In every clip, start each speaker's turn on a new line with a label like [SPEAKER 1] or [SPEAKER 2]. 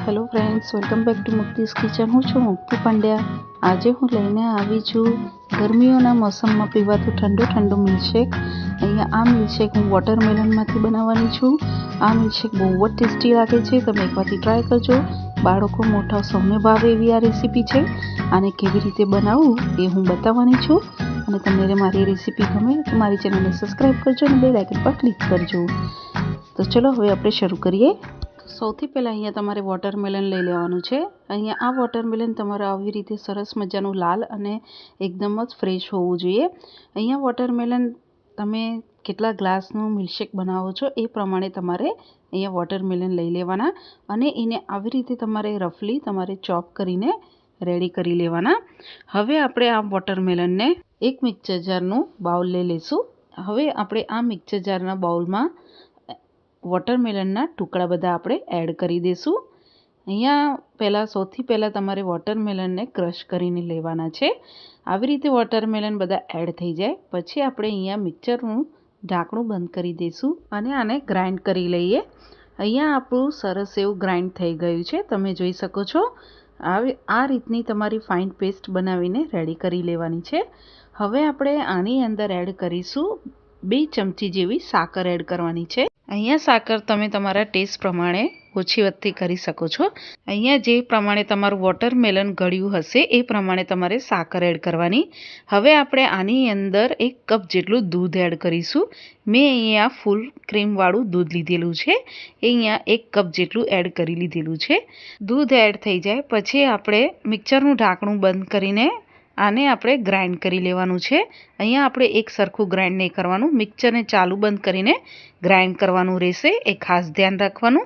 [SPEAKER 1] Hello friends, welcome back to Mukti's kitchen. हूँ छुं मुक्ति पंड्या। आज हूँ लईने आवी छुं गर्मीओना मोसममां पीवातुं ठंडू ठंडू मिल्कशेक। अहींया आ मिल्कशेक हूँ वॉटरमेलनमांथी बनाववानी छुं। आ मिल्कशेक बहु ज टेस्टी लागे छे, तमे एकवारथी ट्राय करजो। बाळको मोटा सौने भावे एवी आ रेसिपी छे। आने केवी रीते बनाववुं ए हूँ बताववानी छुं। અને તમને મારી રેસીપી ગમે તો મારી ચેનલને સબસ્ક્રાઈબ કરજો અને બેલ આઇકન પર ક્લિક કરજો। તો ચલો હવે આપણે શરૂ કરીએ। સૌથી પહેલાં અહીંયા તમારે વોટરમેલન લઈ લેવાનું છે। અહીંયા આ વોટરમેલન તમારે આવી રીતે સરસ મજાનું લાલ અને એકદમ જ ફ્રેશ હોવું જોઈએ। અહીંયા વોટરમેલન તમે કેટલા ગ્લાસનું મિલ્કશેક બનાવો છો એ પ્રમાણે તમારે અહીંયા વોટરમેલન લઈ લેવાના અને એને આવી રીતે તમારે રફલી તમારે ચોપ કરીને રેડી કરી લેવાના। હવે આપણે આ વોટરમેલનને એક મિક્સર જારનું બાઉલ લઈ લઈશું। હવે આપણે આ મિક્સર જારના બાઉલમાં વોટરમેલનના ટુકડા બધા આપણે એડ કરી દઈશું। અહીંયા સૌથી પહેલાં તમારે વોટરમેલનને ક્રશ કરીને લેવાના છે। આવી રીતે વોટરમેલન બધા એડ થઈ જાય પછી આપણે અહીંયા મિક્સરનું ઢાંકણું બંધ કરી દઈશું અને આને ગ્રાઇન્ડ કરી લઈએ। અહીંયા આપણું સરસ એવું ગ્રાઇન્ડ થઈ ગયું છે, તમે જોઈ શકો છો। આ રીતની તમારી ફાઇન પેસ્ટ બનાવીને રેડી કરી લેવાની છે। હવે આપણે આની અંદર એડ કરીશું 2 ચમચી જેવી સાકર એડ કરવાની છે। અહીંયા સાકર તમે તમારા ટેસ્ટ પ્રમાણે ઓછી વધતી કરી શકો છો। અહીંયા જે પ્રમાણે તમારું વોટરમેલન ગળ્યું હશે એ પ્રમાણે તમારે સાકર એડ કરવાની। હવે આપણે આની અંદર 1 કપ જેટલું દૂધ એડ કરીશું। મેં અહીંયા ફૂલ ક્રીમવાળું દૂધ લીધેલું છે, એ અહીંયા 1 કપ જેટલું એડ કરી લીધેલું છે। દૂધ એડ થઈ જાય પછી આપણે મિક્સરનું ઢાંકણું બંધ કરીને આને આપણે ગ્રાઇન્ડ કરી લેવાનું છે। અહીંયા આપણે એક સરખું ગ્રાઇન્ડ નહીં કરવાનું, મિક્સરને ચાલુ બંધ કરીને ગ્રાઇન્ડ કરવાનું રહેશે, એ ખાસ ધ્યાન રાખવાનું।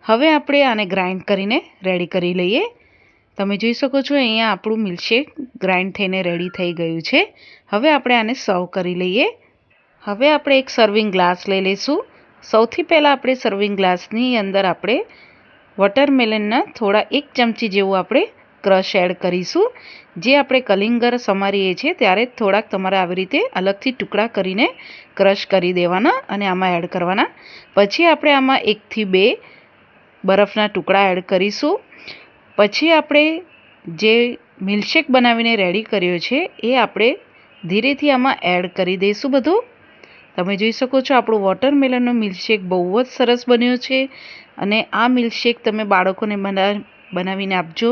[SPEAKER 1] હવે આપણે આને ગ્રાઇન્ડ કરીને રેડી કરી લઈએ। તમે જોઈ શકો છો અહીંયા આપણું મિલ્કશેક ગ્રાઇન્ડ થઈને રેડી થઈ ગયું છે। હવે આપણે આને સર્વ કરી લઈએ। હવે આપણે એક સર્વિંગ ગ્લાસ લઈ લઈશું। સૌથી પહેલાં આપણે સર્વિંગ ગ્લાસની અંદર આપણે વોટરમેલનના થોડા 1 ચમચી જેવું આપણે ક્રશ એડ કરીશું। જે આપણે કલિંગર સમારીએ છીએ ત્યારે થોડાક તમારે આવી રીતે અલગથી ટુકડા કરીને ક્રશ કરી દેવાના અને આમાં એડ કરવાના। પછી આપણે આમાં 1 થી 2 બરફના ટુકડા એડ કરીશું। પછી આપણે જે મિલ્કશેક બનાવીને રેડી કર્યો છે એ આપણે ધીરેથી આમાં એડ કરી દઈશું બધું। તમે જોઈ શકો છો આપણું વોટરમેલનનો મિલ્કશેક બહુ જ સરસ બન્યો છે અને આ મિલ્કશેક તમે બાળકોને બનાવીને આપજો।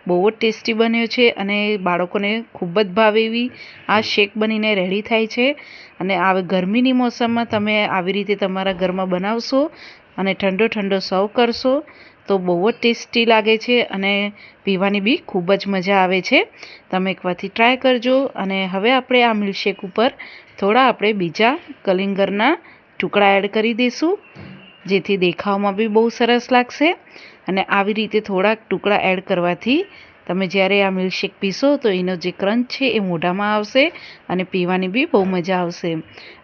[SPEAKER 1] બહુ જ ટેસ્ટી બન્યો છે અને બાળકોને ખૂબ જ ભાવે એવી આ શેક બનીને રેડી થાય છે। અને આ ગરમીની મોસમમાં તમે આવી રીતે તમારા ઘરમાં બનાવશો અને ઠંડો ઠંડો સર્વ કરશો તો બહુ જ ટેસ્ટી લાગે છે અને પીવાની બી ખૂબ જ મજા આવે છે। તમે એકવારથી ટ્રાય કરજો। અને હવે આપણે આ મિલ્કશેક ઉપર થોડા આપણે બીજા કલિંગરના ટુકડા એડ કરી દઈશું, જેથી દેખાવમાં બી બહુ સરસ લાગશે। અને આવી રીતે થોડાક ટુકડા એડ કરવાથી તમે જ્યારે આ મિલ્કશેક પીશો તો એનો જે ક્રંચ છે એ મોઢામાં આવશે અને પીવાની બી બહુ મજા આવશે।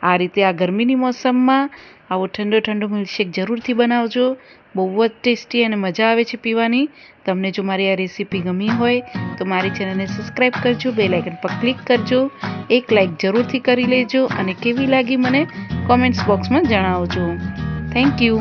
[SPEAKER 1] આ રીતે આ ગરમીની મોસમમાં આવો ઠંડો ઠંડો મિલ્કશેક જરૂરથી બનાવજો, બહુ જ ટેસ્ટી અને મજા આવે છે પીવાની। તમને જો મારી આ રેસીપી ગમી હોય તો મારી ચેનલને સબસ્ક્રાઈબ કરજો, બેલ આઇકન પર ક્લિક કરજો, એક લાઇક જરૂરથી કરી લેજો અને કેવી લાગી મને કોમેન્ટ્સ બોક્સમાં જણાવજો। Thank you.